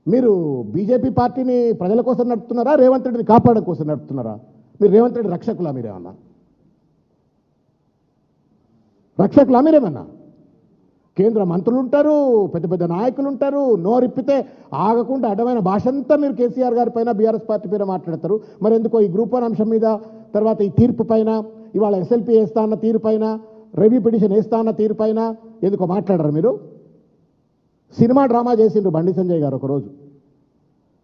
మీరు బీజేపీ పార్టీని ప్రజల కోసం నడుపుతున్నారా, రేవంత్ రెడ్డిని కాపాడడం కోసం నడుపుతున్నారా? మీరు రేవంత్ రెడ్డి రక్షకులా? మీరేమన్నా రక్షకులా? మీరేమన్నా కేంద్ర మంత్రులు ఉంటారు, పెద్ద పెద్ద నాయకులు ఉంటారు, నోరిప్పితే ఆగకుండా అడ్డమైన భాష అంతా మీరు కేసీఆర్ గారి పైన, బీఆర్ఎస్ పార్టీ పైన మాట్లాడతారు. మరి ఎందుకో ఈ గ్రూప్ 1 అంశం మీద, తర్వాత ఈ తీర్పు పైన, ఇవాళ ఎస్ఎల్పీ వేస్తా అన్న తీరు పైన, రివ్యూ పిటిషన్ వేస్తా అన్న తీరు పైన ఎందుకో మాట్లాడరు మీరు? సినిమా డ్రామా చేసిండ్రు బండి సంజయ్ గారు. ఒకరోజు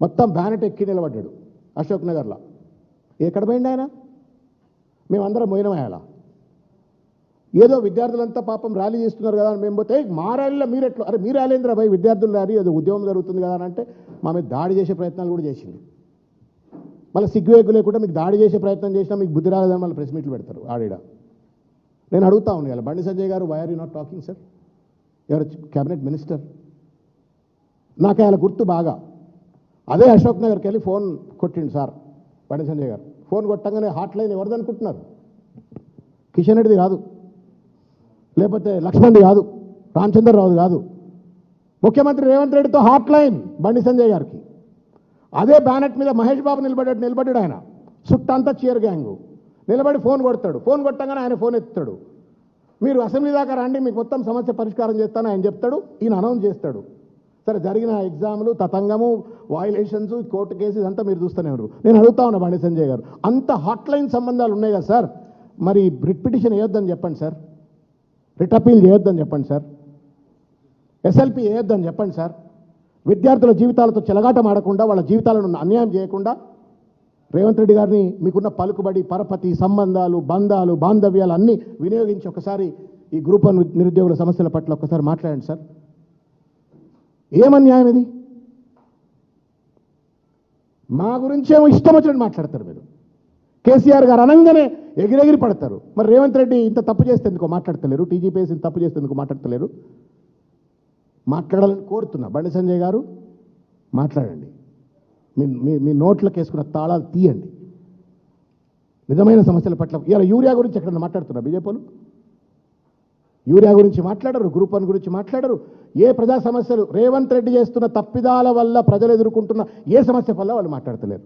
మొత్తం బ్యానెట్ ఎక్కి నిలబడ్డాడు అశోక్ నగర్లో. ఎక్కడ పోయింది ఆయన? మేమందరం పోయినమేయాలా? ఏదో విద్యార్థులంతా పాపం ర్యాలీ చేస్తున్నారు కదా అని మేము పోతే, మా ర్యాలీలో మీరెట్లు, అరే మీ ర్యాలీంద్ర భయ్, విద్యార్థుల ర్యాలీ, ఏదో ఉద్యమం జరుగుతుంది కదా అని అంటే మా మీద దాడి చేసే ప్రయత్నాలు కూడా చేసింది. మళ్ళీ సిగ్గు లేకుండా మీకు దాడి చేసే ప్రయత్నం చేసినా మీకు బుద్ధి రాలేదని మళ్ళీ ప్రెస్ మీట్లు పెడతారు ఆడిడ. నేను అడుగుతా ఉన్నాను ఇలా, బండి సంజయ్ గారు, why are you not talking sir? ఎవరు క్యాబినెట్ మినిస్టర్? నాకు ఆయన గుర్తు బాగా. అదే అశోక్ నగర్కి వెళ్ళి ఫోన్ కొట్టిండు సార్ బండి సంజయ్ గారు. ఫోన్ కొట్టంగానే హాట్ లైన్ ఎవరిది అనుకుంటున్నారు? కిషన్ రెడ్డిది కాదు, లేకపోతే లక్ష్మణ్ది కాదు, రామచంద్రరావుది కాదు, ముఖ్యమంత్రి రేవంత్ రెడ్డితో హాట్ లైన్ బండి సంజయ్ గారికి. అదే బ్యానెట్ మీద మహేష్ బాబు నిలబడ్డాడు ఆయన, చుట్టంతా చీర్ గ్యాంగు నిలబడి ఫోన్ కొడతాడు. ఫోన్ కొట్టంగానే ఆయన ఫోన్ ఎత్తుతాడు. మీరు అసెంబ్లీ దాకా రండి, మీకు మొత్తం సమస్య పరిష్కారం చేస్తాను ఆయన చెప్తాడు, ఈయన అనౌన్స్ చేస్తాడు. సరే, జరిగిన ఎగ్జామ్లు, తతంగము, వయలేషన్స్, కోర్టు కేసు ఇదంతా మీరు చూస్తూనే ఉన్నారు. నేను అడుగుతా ఉన్నా బండి సంజయ్ గారు, అంత హాట్ లైన్ సంబంధాలు ఉన్నాయి కదా సార్, మరి రిట్ పిటిషన్ వేయొద్దని చెప్పండి సార్, రిట్ అపీల్ చేయొద్దని చెప్పండి సార్, ఎస్ఎల్పీ వేయొద్దని చెప్పండి సార్. విద్యార్థుల జీవితాలతో చెలగాటం ఆడకుండా, వాళ్ళ జీవితాలను అన్యాయం చేయకుండా రేవంత్ రెడ్డి గారిని మీకున్న పలుకుబడి, పరపతి, సంబంధాలు, బంధాలు, బాంధవ్యాలు అన్నీ వినియోగించి ఒకసారి ఈ గ్రూప్ 1 నిరుద్యోగుల సమస్యల పట్ల ఒకసారి మాట్లాడండి సార్. ఏమన్యాయం ఇది? మా గురించి ఏమో ఇష్టం వచ్చినట్టు మాట్లాడతారు మీరు. కేసీఆర్ గారు అనగానే ఎగిరెగిరి పడతారు. మరి రేవంత్ రెడ్డి ఇంత తప్పు చేస్తే ఎందుకో మాట్లాడతలేరు? టీజీపీఎస్ ఇంత తప్పు చేస్తే ఎందుకు మాట్లాడతలేరు? మాట్లాడాలని కోరుతున్నా. బండి సంజయ్ గారు మాట్లాడండి. మీ నోట్లకు వేసుకున్న తాళాలు తీయండి. నిజమైన సమస్యల పట్ల. ఇలా యూరియా గురించి ఎక్కడన్నా మాట్లాడుతున్నా బీజేపీలు? యూరియా గురించి మాట్లాడరు, గ్రూప్ 1 గురించి మాట్లాడరు. ఏ ప్రజా సమస్యలు, రేవంత్ రెడ్డి చేస్తున్న తప్పిదాల వల్ల ప్రజలు ఎదుర్కొంటున్న ఏ సమస్య వల్ల వాళ్ళు మాట్లాడతలేరు.